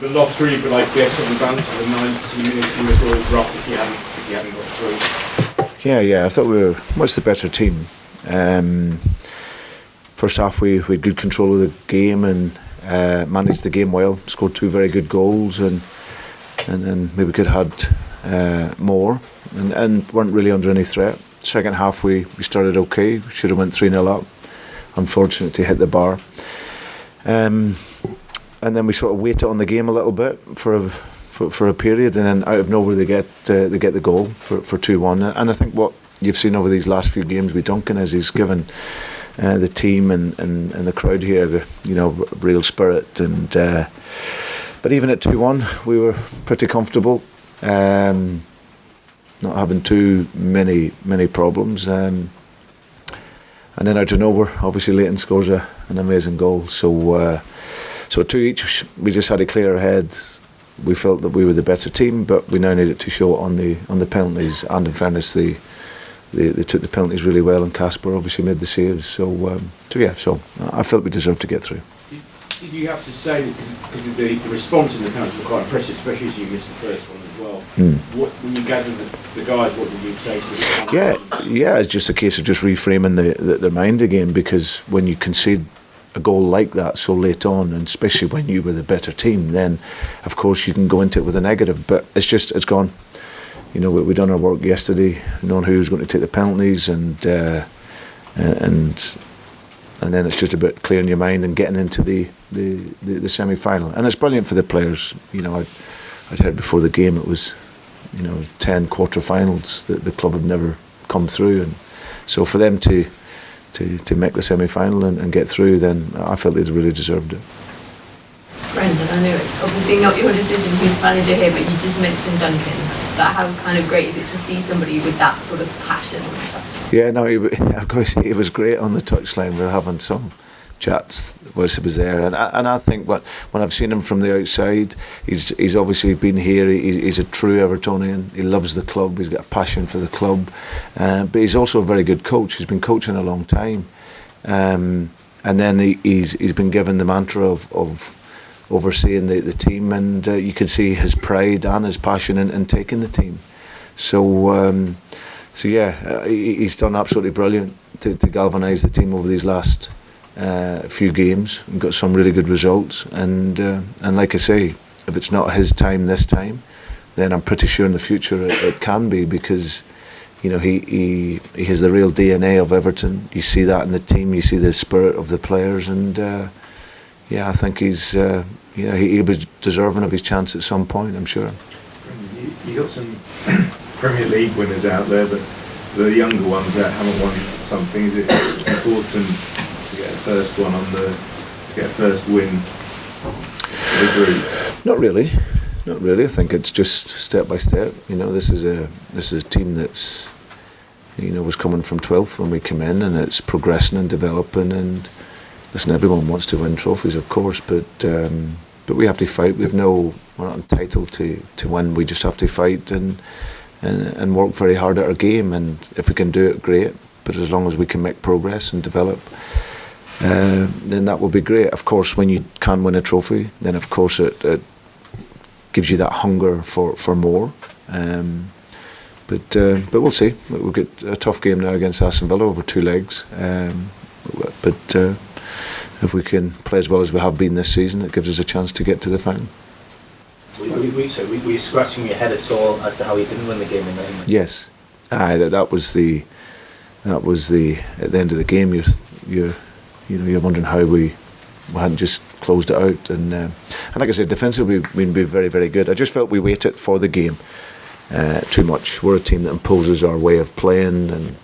The lottery, but I guess on down to the 90 minutes you would all drop if you hadn't got through. Yeah, I thought we were much the better team. First half we had good control of the game and managed the game well, scored 2 very good goals and then maybe could have had more and weren't really under any threat. Second half we started okay, we should have went 3-0 up, unfortunately hit the bar. And then we sort of waited on the game a little bit for a period, and then out of nowhere they get the goal for 2-1. And I think what you've seen over these last few games with Duncan is he's given the team and the crowd here, real spirit. And but even at 2-1, we were pretty comfortable, not having too many problems. And then out of nowhere, obviously Leighton scores an amazing goal. So 2 each, we just had to clear our heads. We felt that we were the better team, but we now needed to show it on the penalties. And in fairness, they took the penalties really well, and Casper obviously made the saves. So I felt we deserved to get through. Did you have to say that because the response in the penalties were quite impressive, especially as you missed the first one as well? When you gathered the guys, what did you say to them? Yeah, it's just a case of just reframing their mind again, because when you concede a goal like that so late on, and especially when you were the better team, then of course you can go into it with a negative, but it's gone. We done our work yesterday, knowing who was going to take the penalties, and then it's just about clearing your mind and getting into the semi-final. And it's brilliant for the players. I'd heard before the game it was 10 quarter-finals that the club had never come through, and so for them to make the semi-final and get through, then I felt they really deserved it. Brendan, I know it's obviously not your decision who's manager here, but you just mentioned Duncan. But how kind of great is it to see somebody with that sort of passion on the touchline? Yeah, no, of course he was great on the touchline. We were having some chats whilst he was there, and I think when I've seen him from the outside, he's obviously been here. He's a true Evertonian. He loves the club. He's got a passion for the club, but he's also a very good coach. He's been coaching a long time, and then he's been given the mantra of overseeing the team, and you can see his pride and his passion in taking the team. So he's done absolutely brilliant to galvanise the team over these last few games and got some really good results, and like I say, if it's not his time this time, then I'm pretty sure in the future it can be, because he has the real DNA of Everton. You see that in the team, you see the spirit of the players, and I think he's he was deserving of his chance at some point, I'm sure. You got some Premier League winners out there, but the younger ones that haven't won something. Is it important to get a first one get a first win for the group? Not really. I think it's just step by step. This is a team that's was coming from 12th when we came in, and it's progressing and developing. And listen, everyone wants to win trophies, of course, but we have to fight. We're not entitled to win. We just have to fight and work very hard at our game. And if we can do it, great. But as long as we can make progress and develop, then that will be great. Of course, when you can win a trophy, then of course it gives you that hunger for more. But we'll see. We'll get a tough game now against Aston Villa over 2 legs. But if we can play as well as we have been this season, it gives us a chance to get to the final. Were you scratching your head at all as to how you didn't win the game in the end? Yes, that was the at the end of the game. You're wondering how we hadn't just closed it out, and like I said, defensively we've been very, very good. I just felt we waited for the game too much. We're a team that imposes our way of playing and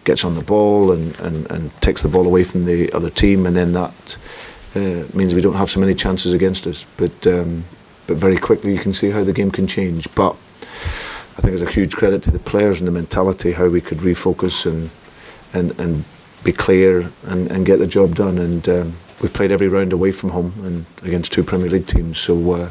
gets on the ball and takes the ball away from the other team, and then that means we don't have so many chances against us. But very quickly you can see how the game can change. But I think it's a huge credit to the players and the mentality, how we could refocus and be clear and get the job done. And we've played every round away from home and against 2 Premier League teams. So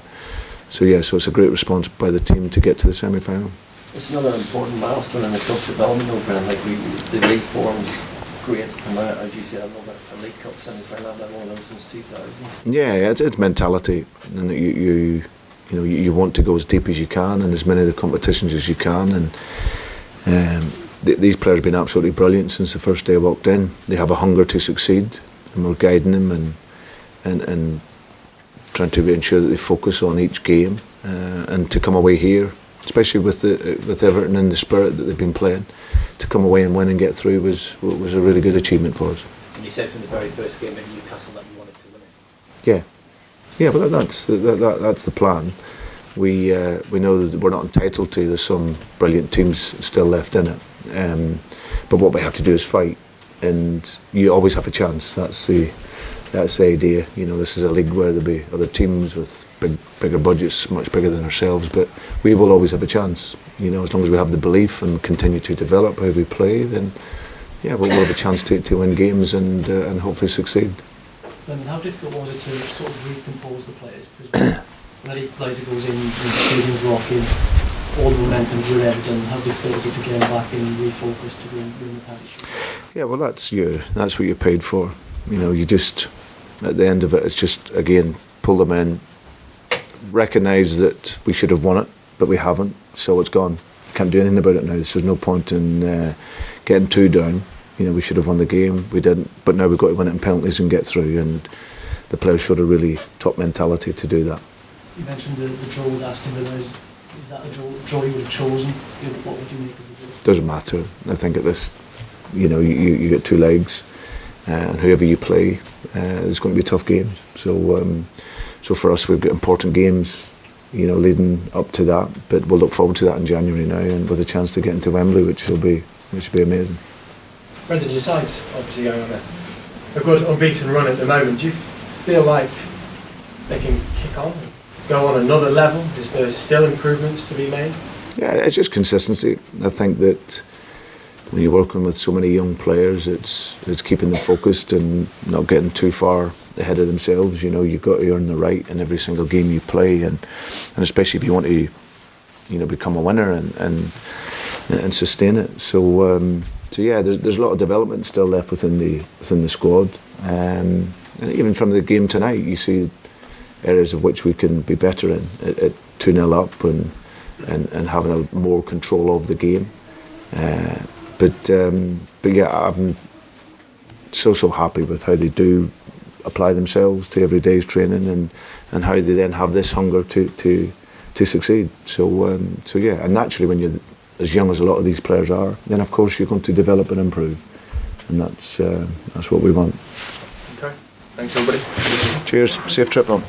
it's a great response by the team to get to the semi-final. It's another important milestone in the club's development over, and the league forms great to come out, as you said, another a League Cup semi-final. I've done one of them since 2000. Yeah, it's mentality, and you want to go as deep as you can in as many of the competitions as you can, and these players have been absolutely brilliant since the first day I walked in. They have a hunger to succeed, and we're guiding them and trying to ensure that they focus on each game, and to come away here, especially with Everton and the spirit that they've been playing, to come away and win and get through was a really good achievement for us. And you said from the very first game at Newcastle that you wanted to win it. Yeah, but that's the plan. We know that we're not entitled to. There's some brilliant teams still left in it, but what we have to do is fight, and you always have a chance. That's the idea. This is a league where there'll be other teams with bigger budgets, much bigger than ourselves, but we will always have a chance. As long as we have the belief and continue to develop how we play, then we'll have a chance to win games and hopefully succeed. And how difficult was it to sort of recompose the players? Because when Eddie Liza goes in, the stadium's rocking, all the momentum's with Everton. How difficult is it to get them back and refocus to win the Premiership? Yeah, well, that's what you're paid for. You just, at the end of it, it's just, again, pull them in, recognise that we should have won it, but we haven't, so it's gone. Can't do anything about it now. There's no point in getting too down. We should have won the game, we didn't, but now we've got to win it in penalties and get through, and the players showed a really top mentality to do that. You mentioned the draw with Aston Villa. Is that a draw you would have chosen? What would you make of the draw? Doesn't matter. I think at this, you get two legs, and whoever you play, there's going to be tough games. So for us, we've got important games, leading up to that. But we'll look forward to that in January now, and with a chance to get into Wembley, which will be amazing. Brendan, your side's obviously going on a good unbeaten run at the moment. Do you feel like they can kick on and go on another level? Is there still improvements to be made? Yeah, it's just consistency. I think that when you're working with so many young players, it's keeping them focused and not getting too far ahead of themselves. You've got to earn the right in every single game you play, and especially if you want to, become a winner and sustain it. So yeah, there's a lot of development still left within the squad, and even from the game tonight, you see areas of which we can be better in at 2-0 up and having a more control of the game. But yeah, I'm so happy with how they do apply themselves to every day's training and how they then have this hunger to succeed. So yeah, and naturally when you're as young as a lot of these players are, then of course you're going to develop and improve, and that's what we want. Okay, thanks everybody. Cheers, safe trip home.